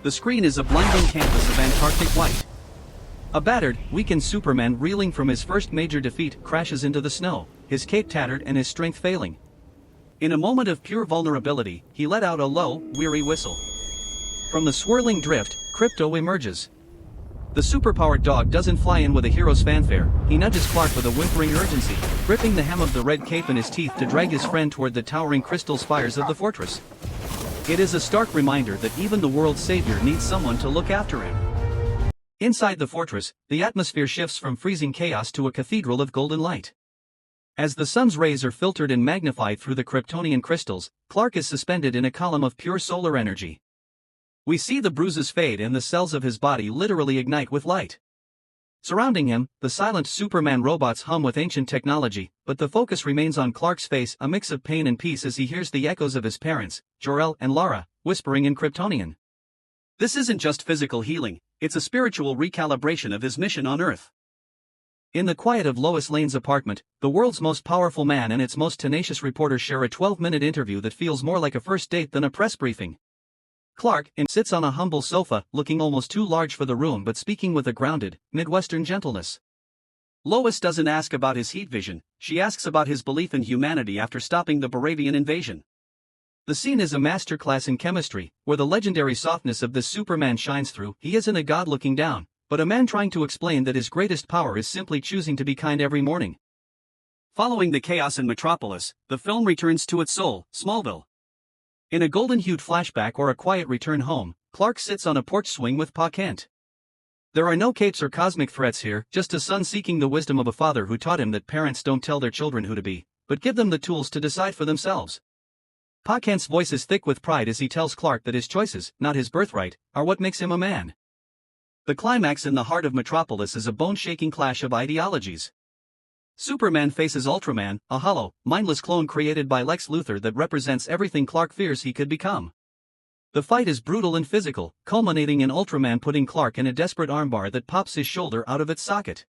The screen is a blinding canvas of Antarctic white. A battered, weakened Superman reeling from his first major defeat crashes into the snow, his cape tattered and his strength failing. In a moment of pure vulnerability, he let out a low, weary whistle. From the swirling drift, Krypto emerges. The superpowered dog doesn't fly in with a hero's fanfare, he nudges Clark with a whimpering urgency, gripping the hem of the red cape in his teeth to drag his friend toward the towering crystal spires of the fortress. It is a stark reminder that even the world's savior needs someone to look after him. Inside the fortress, the atmosphere shifts from freezing chaos to a cathedral of golden light. As the sun's rays are filtered and magnified through the Kryptonian crystals, Clark is suspended in a column of pure solar energy. We see the bruises fade and the cells of his body literally ignite with light. Surrounding him, the silent Superman robots hum with ancient technology, but the focus remains on Clark's face, a mix of pain and peace as he hears the echoes of his parents, Jor-El and Lara, whispering in Kryptonian. This isn't just physical healing, it's a spiritual recalibration of his mission on Earth. In the quiet of Lois Lane's apartment, the world's most powerful man and its most tenacious reporter share a 12-minute interview that feels more like a first date than a press briefing. Clark sits on a humble sofa, looking almost too large for the room but speaking with a grounded, Midwestern gentleness. Lois doesn't ask about his heat vision, she asks about his belief in humanity after stopping the Baravian invasion. The scene is a masterclass in chemistry, where the legendary softness of this Superman shines through. He isn't a god looking down, but a man trying to explain that his greatest power is simply choosing to be kind every morning. Following the chaos in Metropolis, the film returns to its soul, Smallville. In a golden-hued flashback or a quiet return home, Clark sits on a porch swing with Pa Kent. There are no capes or cosmic threats here, just a son seeking the wisdom of a father who taught him that parents don't tell their children who to be, but give them the tools to decide for themselves. Pa Kent's voice is thick with pride as he tells Clark that his choices, not his birthright, are what makes him a man. The climax in the heart of Metropolis is a bone-shaking clash of ideologies. Superman faces Ultraman, a hollow, mindless clone created by Lex Luthor that represents everything Clark fears he could become. The fight is brutal and physical, culminating in Ultraman putting Clark in a desperate armbar that pops his shoulder out of its socket.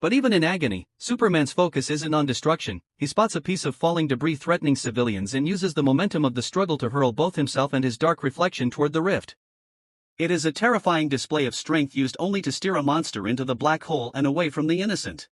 But even in agony, Superman's focus isn't on destruction. He spots a piece of falling debris threatening civilians and uses the momentum of the struggle to hurl both himself and his dark reflection toward the rift. It is a terrifying display of strength used only to steer a monster into the black hole and away from the innocent.